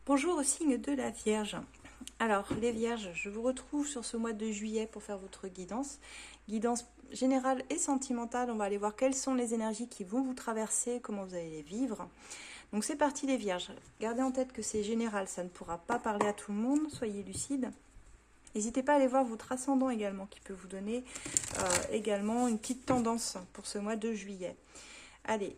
Bonjour au signe de la Vierge. Alors, les Vierges, je vous retrouve sur ce mois de juillet pour faire votre guidance. Guidance générale et sentimentale. On va aller voir quelles sont les énergies qui vont vous traverser, comment vous allez les vivre. Donc c'est parti les Vierges. Gardez en tête que c'est général, ça ne pourra pas parler à tout le monde. Soyez lucides. N'hésitez pas à aller voir votre ascendant également, qui peut vous donner également une petite tendance pour ce mois de juillet. Allez.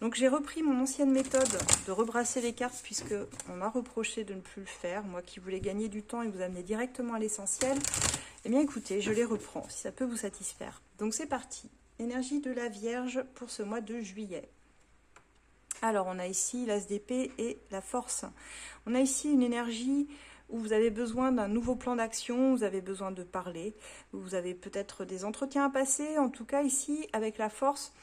Donc j'ai repris mon ancienne méthode de rebrasser les cartes puisque on m'a reproché de ne plus le faire. Moi qui voulais gagner du temps et vous amener directement à l'essentiel. Eh bien écoutez, je les reprends si ça peut vous satisfaire. Donc c'est parti. Énergie de la Vierge pour ce mois de juillet. Alors on a ici l'as d'épée et la force. On a ici une énergie où vous avez besoin d'un nouveau plan d'action, vous avez besoin de parler, vous avez peut-être des entretiens à passer. En tout cas ici avec la force,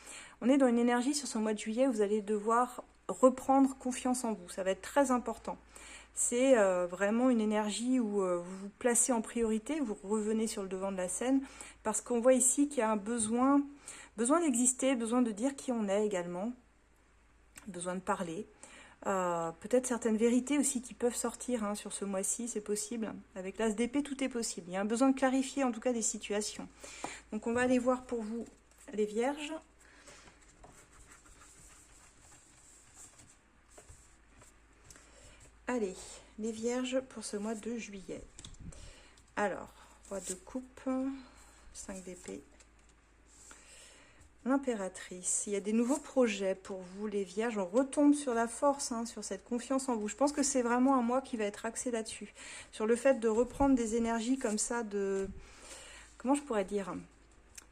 on est dans une énergie sur ce mois de juillet où vous allez devoir reprendre confiance en vous. Ça va être très important. C'est vraiment une énergie où vous vous placez en priorité, vous revenez sur le devant de la scène, parce qu'on voit ici qu'il y a un besoin d'exister, besoin de dire qui on est également, besoin de parler. Peut-être certaines vérités aussi qui peuvent sortir sur ce mois-ci, c'est possible. Avec l'as d'épée, tout est possible. Il y a un besoin de clarifier en tout cas des situations. Donc on va aller voir pour vous les Vierges. Allez, les Vierges pour ce mois de juillet. Alors, roi de coupe, 5 d'épée, l'impératrice. Il y a des nouveaux projets pour vous, les Vierges. On retombe sur la force, sur cette confiance en vous. Je pense que c'est vraiment un mois qui va être axé là-dessus. Sur le fait de reprendre des énergies comme ça de... Comment je pourrais dire ?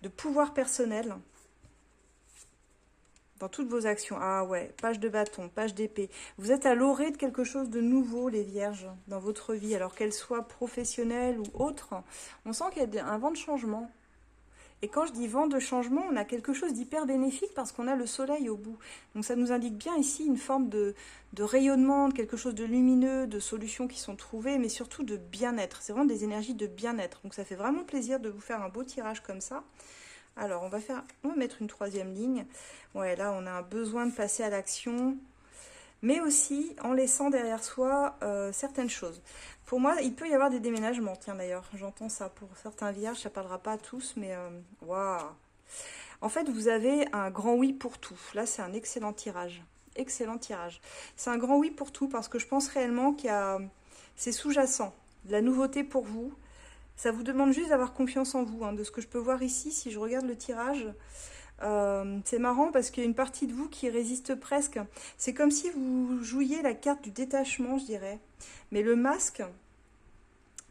De pouvoir personnel dans toutes vos actions. Ah ouais, page de bâton, page d'épée. Vous êtes à l'orée de quelque chose de nouveau, les Vierges, dans votre vie. Alors qu'elle soit professionnelle ou autre, on sent qu'il y a un vent de changement. Et quand je dis vent de changement, on a quelque chose d'hyper bénéfique parce qu'on a le soleil au bout. Donc ça nous indique bien ici une forme de rayonnement, de quelque chose de lumineux, de solutions qui sont trouvées, mais surtout de bien-être. C'est vraiment des énergies de bien-être. Donc ça fait vraiment plaisir de vous faire un beau tirage comme ça. Alors, on va mettre une troisième ligne. Ouais, là, on a un besoin de passer à l'action, mais aussi en laissant derrière soi certaines choses. Pour moi, il peut y avoir des déménagements. Tiens, d'ailleurs, j'entends ça pour certains vierges. Ça ne parlera pas à tous, mais waouh. En fait, vous avez un grand oui pour tout. Là, c'est un excellent tirage. Excellent tirage. C'est un grand oui pour tout parce que je pense réellement qu'il y a... C'est sous-jacent. De la nouveauté pour vous. Ça vous demande juste d'avoir confiance en vous. De ce que je peux voir ici, si je regarde le tirage, c'est marrant parce qu'il y a une partie de vous qui résiste presque. C'est comme si vous jouiez la carte du détachement, je dirais. Mais le masque,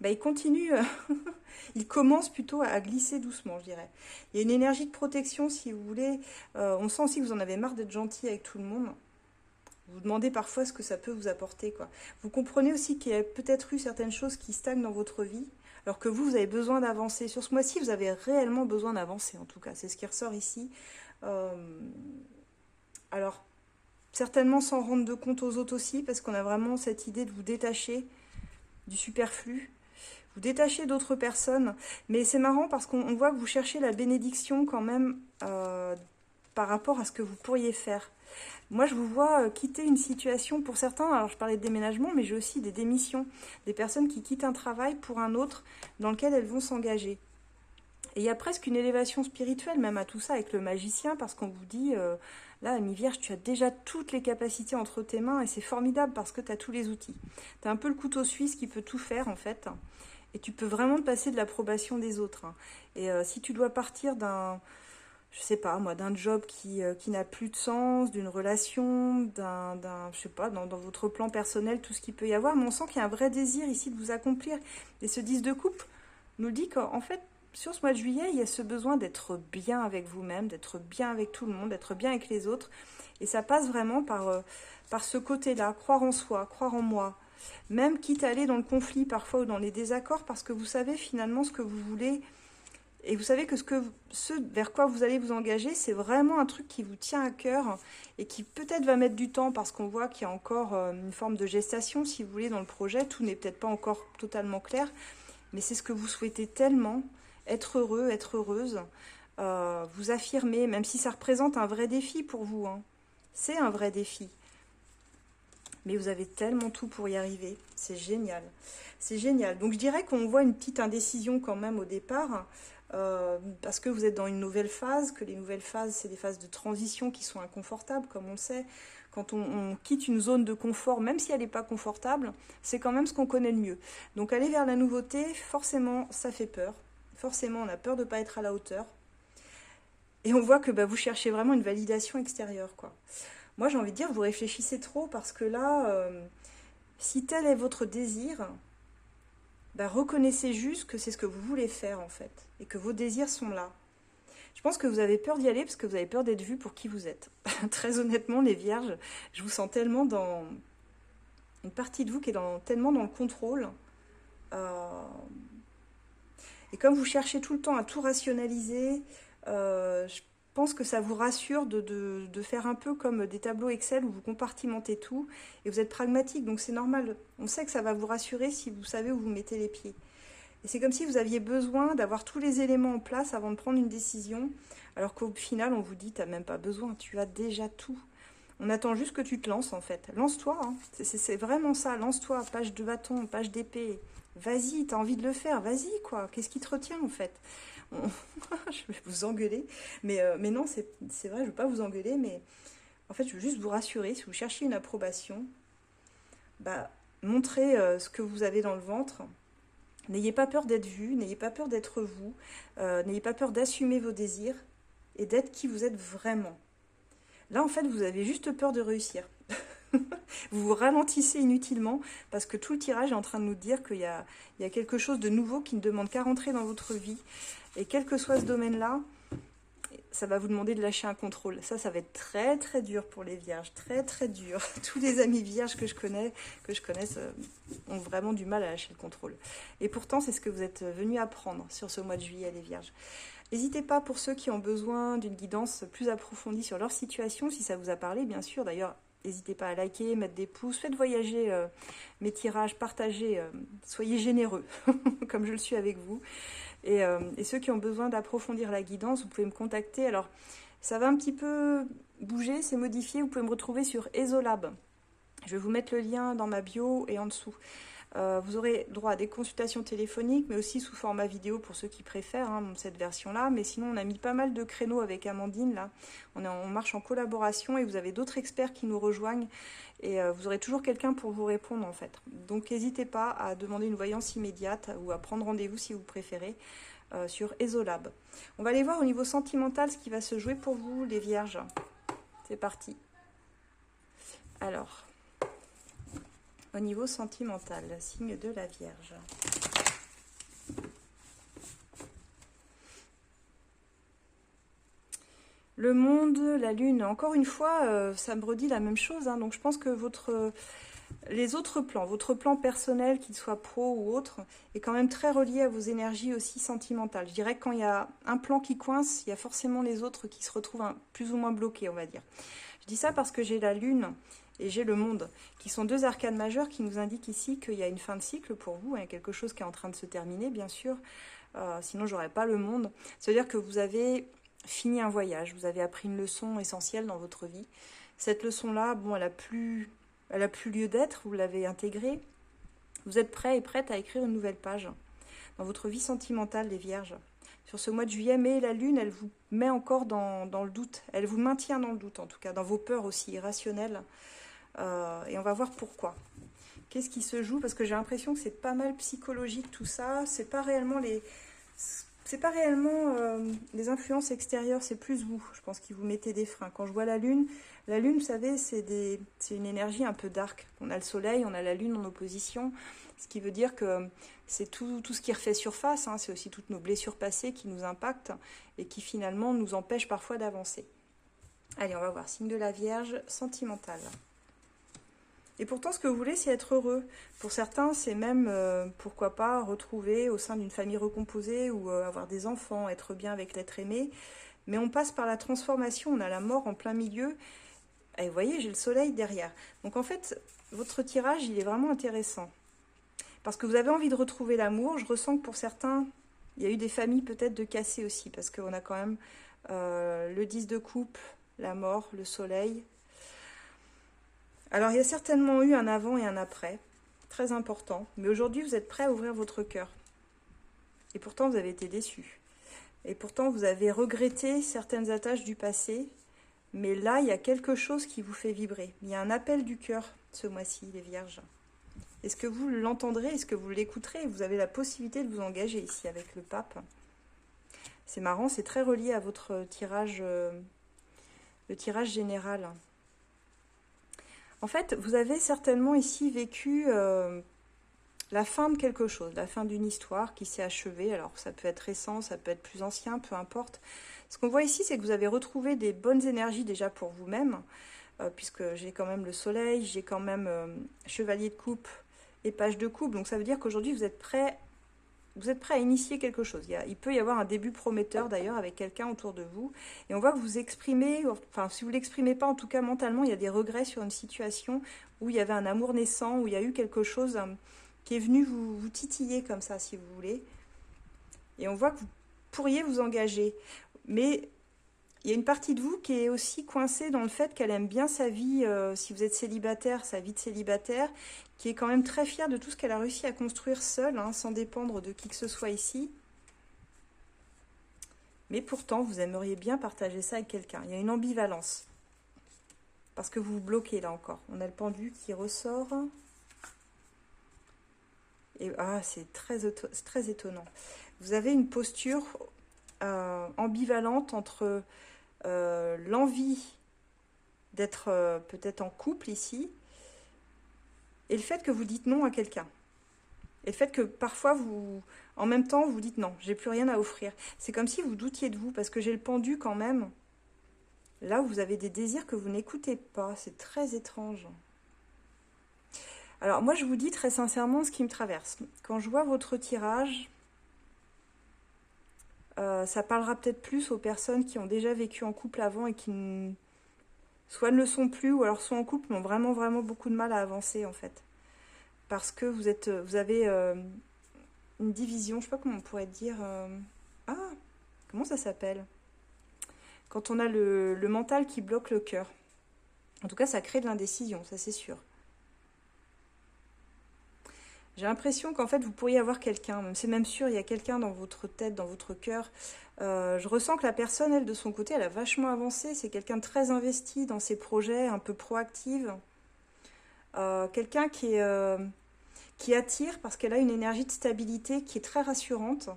il continue, il commence plutôt à glisser doucement, je dirais. Il y a une énergie de protection, si vous voulez. On sent aussi que vous en avez marre d'être gentil avec tout le monde. Vous vous demandez parfois ce que ça peut vous apporter, quoi. Vous comprenez aussi qu'il y a peut-être eu certaines choses qui stagnent dans votre vie, alors que vous avez besoin d'avancer. Sur ce mois-ci, vous avez réellement besoin d'avancer, en tout cas. C'est ce qui ressort ici. Alors, certainement sans rendre de compte aux autres aussi, parce qu'on a vraiment cette idée de vous détacher du superflu, vous détacher d'autres personnes. Mais c'est marrant parce qu'on voit que vous cherchez la bénédiction quand même par rapport à ce que vous pourriez faire. Moi, je vous vois quitter une situation pour certains. Alors, je parlais de déménagement, mais j'ai aussi des démissions. Des personnes qui quittent un travail pour un autre dans lequel elles vont s'engager. Et il y a presque une élévation spirituelle même à tout ça avec le magicien parce qu'on vous dit, là, Ami Vierge, tu as déjà toutes les capacités entre tes mains et c'est formidable parce que tu as tous les outils. Tu as un peu le couteau suisse qui peut tout faire en fait. Et tu peux vraiment te passer de l'approbation des autres. Et si tu dois partir d'un... je sais pas moi, d'un job qui n'a plus de sens, d'une relation, je sais pas, dans votre plan personnel, tout ce qu'il peut y avoir, mais on sent qu'il y a un vrai désir ici de vous accomplir. Et ce 10 de coupe nous dit qu'en fait, sur ce mois de juillet, il y a ce besoin d'être bien avec vous-même, d'être bien avec tout le monde, d'être bien avec les autres. Et ça passe vraiment par ce côté-là, croire en soi, croire en moi. Même quitte à aller dans le conflit parfois ou dans les désaccords, parce que vous savez finalement ce que vous voulez. Et vous savez que ce vers quoi vous allez vous engager, c'est vraiment un truc qui vous tient à cœur et qui peut-être va mettre du temps parce qu'on voit qu'il y a encore une forme de gestation, si vous voulez, dans le projet. Tout n'est peut-être pas encore totalement clair, mais c'est ce que vous souhaitez tellement, être heureux, être heureuse, vous affirmer, même si ça représente un vrai défi pour vous. C'est un vrai défi. Mais vous avez tellement tout pour y arriver. C'est génial. C'est génial. Donc je dirais qu'on voit une petite indécision quand même au départ, parce que vous êtes dans une nouvelle phase, que les nouvelles phases, c'est des phases de transition qui sont inconfortables, comme on le sait. Quand on quitte une zone de confort, même si elle n'est pas confortable, c'est quand même ce qu'on connaît le mieux. Donc aller vers la nouveauté, forcément, ça fait peur. Forcément, on a peur de ne pas être à la hauteur. Et on voit que vous cherchez vraiment une validation extérieure, quoi. Moi, j'ai envie de dire, vous réfléchissez trop parce que là, si tel est votre désir, reconnaissez juste que c'est ce que vous voulez faire, en fait. Et que vos désirs sont là. Je pense que vous avez peur d'y aller parce que vous avez peur d'être vu pour qui vous êtes. Très honnêtement, les vierges, je vous sens tellement dans une partie de vous qui est tellement dans le contrôle. Et comme vous cherchez tout le temps à tout rationaliser, je pense que ça vous rassure de faire un peu comme des tableaux Excel où vous compartimentez tout et vous êtes pragmatique, donc c'est normal. On sait que ça va vous rassurer si vous savez où vous mettez les pieds. Et c'est comme si vous aviez besoin d'avoir tous les éléments en place avant de prendre une décision, alors qu'au final, on vous dit, tu n'as même pas besoin, tu as déjà tout. On attend juste que tu te lances, en fait. Lance-toi, hein. C'est vraiment ça, lance-toi, page de bâton, page d'épée. Vas-y, tu as envie de le faire, vas-y, quoi. Qu'est-ce qui te retient, en fait? Je vais vous engueuler, mais non, c'est vrai, je ne veux pas vous engueuler, mais en fait, je veux juste vous rassurer, si vous cherchez une approbation, montrez ce que vous avez dans le ventre. N'ayez pas peur d'être vu, n'ayez pas peur d'être vous, n'ayez pas peur d'assumer vos désirs et d'être qui vous êtes vraiment. Là, en fait, vous avez juste peur de réussir. Vous vous ralentissez inutilement parce que tout le tirage est en train de nous dire qu'il y a quelque chose de nouveau qui ne demande qu'à rentrer dans votre vie. Et quel que soit ce domaine-là, ça va vous demander de lâcher un contrôle. Ça va être très très dur pour les vierges, très très dur. Tous les amis vierges que je connais ont vraiment du mal à lâcher le contrôle. Et pourtant, c'est ce que vous êtes venus apprendre sur ce mois de juillet, les vierges. N'hésitez pas pour ceux qui ont besoin d'une guidance plus approfondie sur leur situation, si ça vous a parlé, bien sûr. D'ailleurs, n'hésitez pas à liker, mettre des pouces, faites voyager mes tirages, partagez, soyez généreux, comme je le suis avec vous. Et ceux qui ont besoin d'approfondir la guidance, vous pouvez me contacter. Alors, ça va un petit peu bouger, c'est modifié. Vous pouvez me retrouver sur EsoLab. Je vais vous mettre le lien dans ma bio et en dessous. Vous aurez droit à des consultations téléphoniques, mais aussi sous format vidéo pour ceux qui préfèrent cette version-là. Mais sinon, on a mis pas mal de créneaux avec Amandine. Là, on marche en collaboration et vous avez d'autres experts qui nous rejoignent. Et vous aurez toujours quelqu'un pour vous répondre, en fait. Donc, n'hésitez pas à demander une voyance immédiate ou à prendre rendez-vous si vous préférez sur EsoLab. On va aller voir au niveau sentimental ce qui va se jouer pour vous, les vierges. C'est parti. Alors... Au niveau sentimental, signe de la Vierge. Le monde, la lune, encore une fois, ça me redit la même chose. Donc je pense que les autres plans, votre plan personnel, qu'il soit pro ou autre, est quand même très relié à vos énergies aussi sentimentales. Je dirais que quand il y a un plan qui coince, il y a forcément les autres qui se retrouvent plus ou moins bloqués, on va dire. Je dis ça parce que j'ai la lune et j'ai le monde, qui sont deux arcanes majeures qui nous indiquent ici qu'il y a une fin de cycle pour vous, quelque chose qui est en train de se terminer, bien sûr, sinon j'aurais pas le monde. C'est-à-dire que vous avez fini un voyage, vous avez appris une leçon essentielle dans votre vie. Cette leçon-là, elle a plus lieu d'être, vous l'avez intégrée. Vous êtes prêt et prête à écrire une nouvelle page dans votre vie sentimentale, les vierges. Sur ce mois de juillet, mais la lune, elle vous met encore dans le doute. Elle vous maintient dans le doute, en tout cas, dans vos peurs aussi irrationnelles. Et on va voir pourquoi. Qu'est-ce qui se joue? Parce que j'ai l'impression que c'est pas mal psychologique tout ça. C'est pas réellement les influences extérieures, c'est plus vous. Je pense qu'ils vous mettez des freins. Quand je vois la lune, vous savez, c'est une énergie un peu dark. On a le soleil, on a la lune en opposition. Ce qui veut dire que c'est tout ce qui refait surface. C'est aussi toutes nos blessures passées qui nous impactent et qui finalement nous empêchent parfois d'avancer. Allez, on va voir. Signe de la Vierge, sentimentale. Et pourtant, ce que vous voulez, c'est être heureux. Pour certains, c'est même, pourquoi pas, retrouver au sein d'une famille recomposée ou avoir des enfants, être bien avec l'être aimé. Mais on passe par la transformation, on a la mort en plein milieu. Et vous voyez, j'ai le soleil derrière. Donc en fait, votre tirage, il est vraiment intéressant. Parce que vous avez envie de retrouver l'amour. Je ressens que pour certains, il y a eu des familles peut-être de cassées aussi. Parce qu'on a quand même le 10 de coupe, la mort, le soleil. Alors, il y a certainement eu un avant et un après, très important. Mais aujourd'hui, vous êtes prêt à ouvrir votre cœur. Et pourtant, vous avez été déçu. Et pourtant, vous avez regretté certaines attaches du passé. Mais là, il y a quelque chose qui vous fait vibrer. Il y a un appel du cœur ce mois-ci, les vierges. Est-ce que vous l'entendrez? Est-ce que vous l'écouterez? Vous avez la possibilité de vous engager ici avec le pape. C'est marrant, c'est très relié à votre tirage, le tirage général. En fait, vous avez certainement ici vécu la fin de quelque chose, la fin d'une histoire qui s'est achevée. Alors, ça peut être récent, ça peut être plus ancien, peu importe. Ce qu'on voit ici, c'est que vous avez retrouvé des bonnes énergies déjà pour vous-même, puisque j'ai quand même le soleil, j'ai quand même chevalier de coupe et page de coupe. Donc, ça veut dire qu'aujourd'hui, vous êtes prêt à initier quelque chose. Il peut y avoir un début prometteur d'ailleurs avec quelqu'un autour de vous. Et on voit que vous exprimez, enfin si vous ne l'exprimez pas, en tout cas mentalement, il y a des regrets sur une situation où il y avait un amour naissant, où il y a eu quelque chose qui est venu vous titiller comme ça, si vous voulez. Et on voit que vous pourriez vous engager. Mais il y a une partie de vous qui est aussi coincée dans le fait qu'elle aime bien sa vie, si vous êtes célibataire, sa vie de célibataire, qui est quand même très fière de tout ce qu'elle a réussi à construire seule, hein, sans dépendre de qui que ce soit ici. Mais pourtant, vous aimeriez bien partager ça avec quelqu'un. Il y a une ambivalence. Parce que vous vous bloquez là encore. On a le pendu qui ressort. Et c'est très étonnant. Vous avez une posture ambivalente entre l'envie d'être peut-être en couple ici, et le fait que vous dites non à quelqu'un. Et le fait que parfois, en même temps, vous dites non, j'ai plus rien à offrir. C'est comme si vous doutiez de vous, parce que j'ai le pendu quand même. Là où vous avez des désirs que vous n'écoutez pas, c'est très étrange. Alors moi, je vous dis très sincèrement ce qui me traverse. Quand je vois votre tirage, ça parlera peut-être plus aux personnes qui ont déjà vécu en couple avant et qui soit ne le sont plus, ou alors sont en couple, mais ont vraiment, vraiment beaucoup de mal à avancer, en fait. Parce que vous avez une division, je ne sais pas comment on pourrait dire. Comment ça s'appelle? Quand on a le mental qui bloque le cœur. En tout cas, ça crée de l'indécision, ça c'est sûr. J'ai l'impression qu'en fait, vous pourriez avoir quelqu'un, c'est même sûr, il y a quelqu'un dans votre tête, dans votre cœur. Je ressens que la personne, elle, de son côté, elle a vachement avancé. C'est quelqu'un de très investi dans ses projets, un peu proactive. Quelqu'un qui attire parce qu'elle a une énergie de stabilité qui est très rassurante.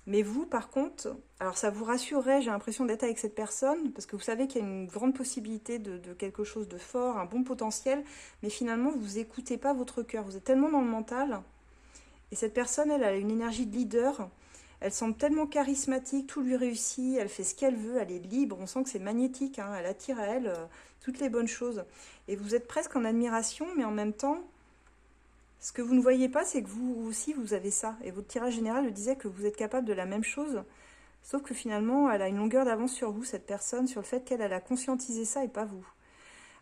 Mais vous, par contre, alors ça vous rassurerait, j'ai l'impression d'être avec cette personne, parce que vous savez qu'il y a une grande possibilité de quelque chose de fort, un bon potentiel, mais finalement, vous n'écoutez pas votre cœur. Vous êtes tellement dans le mental. Et cette personne, elle a une énergie de leader. Elle semble tellement charismatique, tout lui réussit, elle fait ce qu'elle veut, elle est libre. On sent que c'est magnétique, hein, elle attire à elle toutes les bonnes choses. Et vous êtes presque en admiration, mais en même temps, ce que vous ne voyez pas, c'est que vous aussi, vous avez ça. Et votre tirage général le disait que vous êtes capable de la même chose. Sauf que finalement, elle a une longueur d'avance sur vous, cette personne, sur le fait qu'elle a conscientisé ça et pas vous.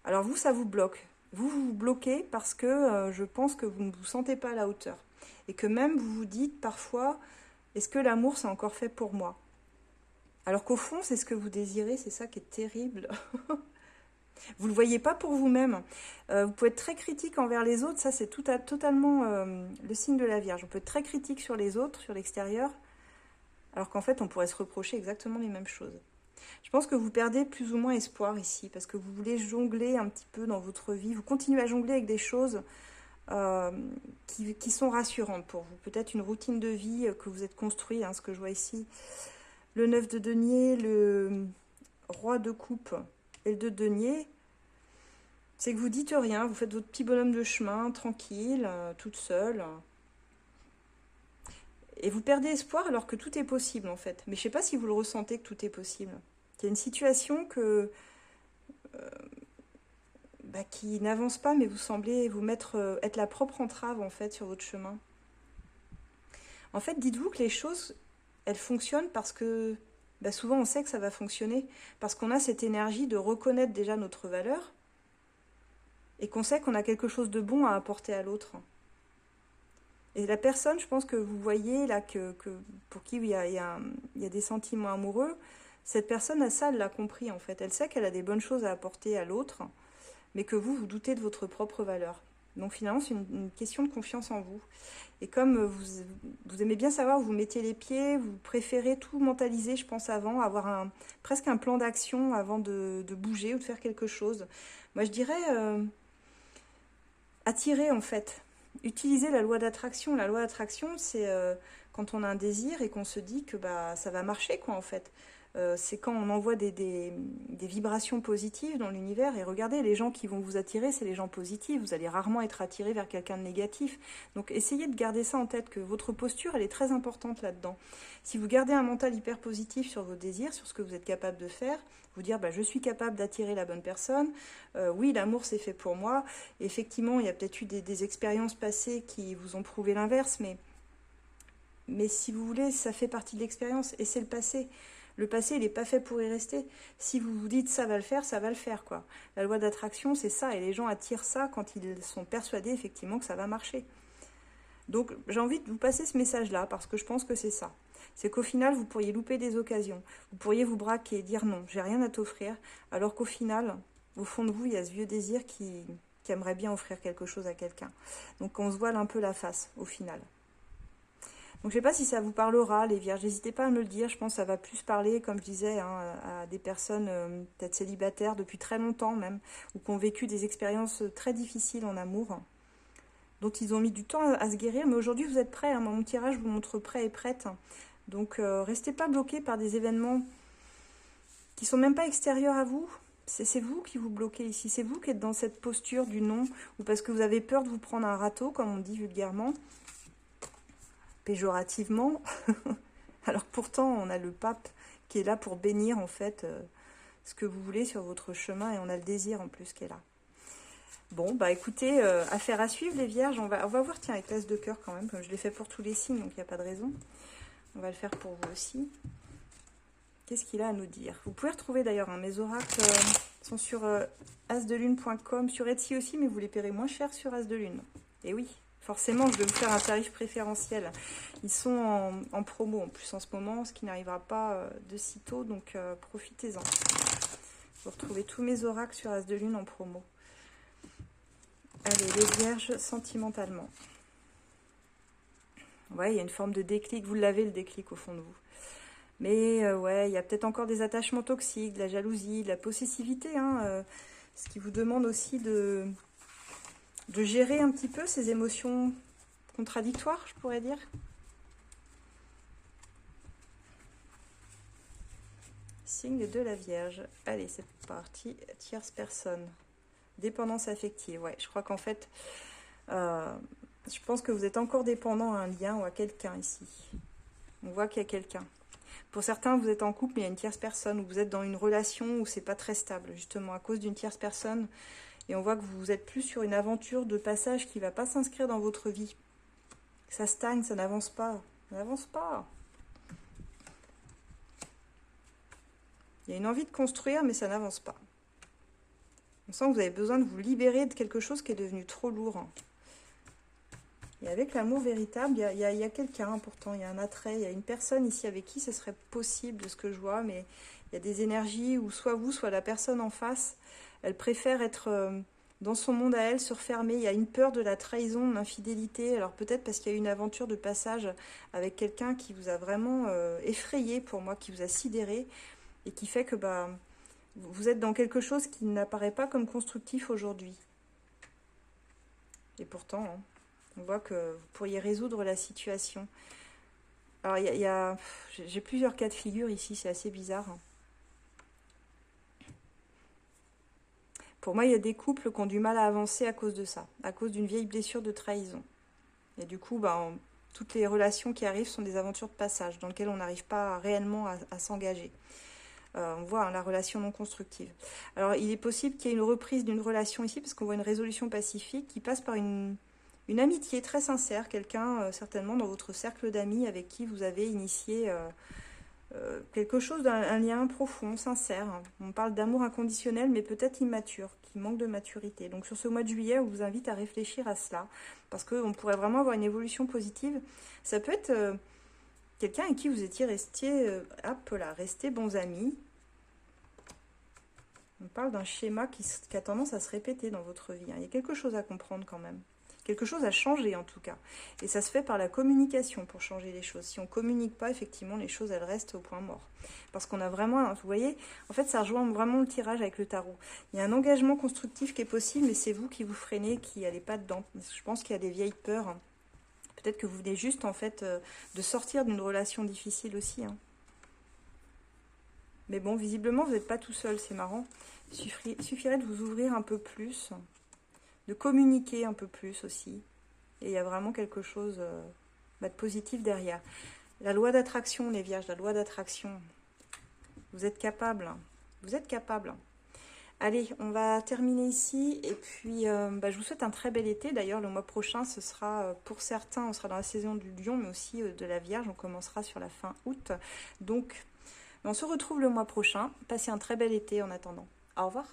Alors vous, ça vous bloque. Vous vous bloquez parce que je pense que vous ne vous sentez pas à la hauteur. Et que même vous vous dites parfois, est-ce que l'amour c'est encore fait pour moi? Alors qu'au fond, c'est ce que vous désirez, c'est ça qui est terrible. Vous ne le voyez pas pour vous-même. Vous pouvez être très critique envers les autres, ça c'est totalement le signe de la Vierge. On peut être très critique sur les autres, sur l'extérieur, alors qu'en fait on pourrait se reprocher exactement les mêmes choses. Je pense que vous perdez plus ou moins espoir ici, parce que vous voulez jongler un petit peu dans votre vie, vous continuez à jongler avec des choses qui sont rassurantes pour vous. Peut-être une routine de vie que vous êtes construit, hein, ce que je vois ici. Le 9 de denier, le roi de coupe et le 2 de denier, c'est que vous dites rien, vous faites votre petit bonhomme de chemin, tranquille, toute seule. Et vous perdez espoir alors que tout est possible en fait. Mais je ne sais pas si vous le ressentez que tout est possible. Il y a une situation qui n'avance pas, mais vous semblez vous être la propre entrave en fait sur votre chemin. En fait, dites-vous que les choses, elles fonctionnent parce que souvent on sait que ça va fonctionner, parce qu'on a cette énergie de reconnaître déjà notre valeur et qu'on sait qu'on a quelque chose de bon à apporter à l'autre. Et la personne, je pense que vous voyez là, pour qui il y a des sentiments amoureux, Cette personne, ça, elle l'a compris en fait. Elle sait qu'elle a des bonnes choses à apporter à l'autre, mais que vous, vous doutez de votre propre valeur. Donc finalement, c'est une question de confiance en vous. Et comme vous aimez bien savoir où vous mettez les pieds, vous préférez tout mentaliser, je pense, avant, avoir presque un plan d'action avant de bouger ou de faire quelque chose. Moi, je dirais attirer, en fait. Utiliser la loi d'attraction. La loi d'attraction, c'est quand on a un désir et qu'on se dit que bah, ça va marcher, quoi, en fait. C'est quand on envoie des vibrations positives dans l'univers. Et regardez, les gens qui vont vous attirer, c'est les gens positifs. Vous allez rarement être attiré vers quelqu'un de négatif. Donc essayez de garder ça en tête, que votre posture, elle est très importante là-dedans. Si vous gardez un mental hyper positif sur vos désirs, sur ce que vous êtes capable de faire, vous dire bah, je suis capable d'attirer la bonne personne, oui, l'amour c'est fait pour moi. Et effectivement, il y a peut-être eu des expériences passées qui vous ont prouvé l'inverse, mais si vous voulez, ça fait partie de l'expérience et c'est le passé. Le passé, il n'est pas fait pour y rester. Si vous vous dites ça va le faire, quoi. La loi d'attraction, c'est ça, et les gens attirent ça quand ils sont persuadés effectivement que ça va marcher. Donc j'ai envie de vous passer ce message-là, parce que je pense que c'est ça. C'est qu'au final, vous pourriez louper des occasions. Vous pourriez vous braquer, dire non, j'ai rien à t'offrir, alors qu'au final, au fond de vous, il y a ce vieux désir qui aimerait bien offrir quelque chose à quelqu'un. Donc on se voile un peu la face, au final. Donc je ne sais pas si ça vous parlera, les vierges, n'hésitez pas à me le dire, je pense que ça va plus parler, comme je disais, hein, à des personnes peut-être célibataires depuis très longtemps même, ou qui ont vécu des expériences très difficiles en amour, dont ils ont mis du temps à se guérir, mais aujourd'hui vous êtes prêts, hein, mon tirage vous montre prêt et prête, donc restez pas bloqués par des événements qui sont même pas extérieurs à vous, c'est vous qui vous bloquez ici, c'est vous qui êtes dans cette posture du non, ou parce que vous avez peur de vous prendre un râteau, comme on dit vulgairement, péjorativement, alors pourtant on a le pape qui est là pour bénir en fait ce que vous voulez sur votre chemin, et on a le désir en plus qui est là. Bon bah écoutez, affaire à suivre les vierges, on va voir, tiens, avec l'as de cœur quand même, comme je l'ai fait pour tous les signes, donc il n'y a pas de raison. On va le faire pour vous aussi. Qu'est-ce qu'il a à nous dire? Vous pouvez retrouver d'ailleurs mes oracles sont sur asdelune.com, sur Etsy aussi, mais vous les paierez moins cher sur As de Lune. Et oui, forcément, je vais vous faire un tarif préférentiel. Ils sont en promo en plus en ce moment, ce qui n'arrivera pas de sitôt, donc profitez-en. Vous retrouvez tous mes oracles sur As de Lune en promo. Allez, les vierges, sentimentalement. Ouais, il y a une forme de déclic, vous l'avez le déclic au fond de vous. Mais ouais, il y a peut-être encore des attachements toxiques, de la jalousie, de la possessivité, hein, ce qui vous demande aussi de gérer un petit peu ces émotions contradictoires, je pourrais dire. Signe de la Vierge. Allez, c'est parti. Tierce personne. Dépendance affective. Ouais, je crois qu'en fait, je pense que vous êtes encore dépendant à un lien ou à quelqu'un ici. On voit qu'il y a quelqu'un. Pour certains, vous êtes en couple, mais il y a une tierce personne, ou vous êtes dans une relation où c'est pas très stable, justement, à cause d'une tierce personne. Et on voit que vous êtes plus sur une aventure de passage qui ne va pas s'inscrire dans votre vie. Ça stagne, ça n'avance pas. Ça n'avance pas. Il y a une envie de construire, mais ça n'avance pas. On sent que vous avez besoin de vous libérer de quelque chose qui est devenu trop lourd. Et avec l'amour véritable, il y a quelqu'un, pourtant, il y a un attrait, il y a une personne ici avec qui ce serait possible, de ce que je vois, mais il y a des énergies où soit vous, soit la personne en face, elle préfère être dans son monde à elle, se refermer. Il y a une peur de la trahison, de l'infidélité, alors peut-être parce qu'il y a eu une aventure de passage avec quelqu'un qui vous a vraiment effrayé, pour moi, qui vous a sidéré, et qui fait que bah, vous êtes dans quelque chose qui n'apparaît pas comme constructif aujourd'hui. Et pourtant... hein, on voit que vous pourriez résoudre la situation. Alors, j'ai plusieurs cas de figure ici, c'est assez bizarre. Pour moi, il y a des couples qui ont du mal à avancer à cause de ça, à cause d'une vieille blessure de trahison. Et du coup, toutes les relations qui arrivent sont des aventures de passage, dans lesquelles on n'arrive pas réellement à s'engager. On voit la relation non constructive. Alors, il est possible qu'il y ait une reprise d'une relation ici, parce qu'on voit une résolution pacifique qui passe par une amitié très sincère, quelqu'un certainement dans votre cercle d'amis avec qui vous avez initié quelque chose, un lien profond, sincère. On parle d'amour inconditionnel, mais peut-être immature, qui manque de maturité. Donc sur ce mois de juillet, on vous invite à réfléchir à cela, parce qu'on pourrait vraiment avoir une évolution positive. Ça peut être Quelqu'un avec qui vous étiez restés bons amis. On parle d'un schéma qui a tendance à se répéter dans votre vie. Il y a quelque chose à comprendre quand même. Quelque chose à changer en tout cas. Et ça se fait par la communication pour changer les choses. Si on ne communique pas, effectivement, les choses, elles restent au point mort. Parce qu'on a vraiment, vous voyez, en fait, ça rejoint vraiment le tirage avec le tarot. Il y a un engagement constructif qui est possible, mais c'est vous qui vous freinez, qui n'allez pas dedans. Je pense qu'il y a des vieilles peurs. Peut-être que vous venez juste, en fait, de sortir d'une relation difficile aussi. Mais bon, visiblement, vous n'êtes pas tout seul, c'est marrant. Il suffirait de vous ouvrir un peu plus, de communiquer un peu plus aussi. Et il y a vraiment quelque chose de positif derrière. La loi d'attraction, les vierges, la loi d'attraction. Vous êtes capables. Vous êtes capables. Allez, on va terminer ici. Et puis, je vous souhaite un très bel été. D'ailleurs, le mois prochain, ce sera, pour certains, on sera dans la saison du lion, mais aussi de la vierge. On commencera sur la fin août. Donc, on se retrouve le mois prochain. Passez un très bel été en attendant. Au revoir.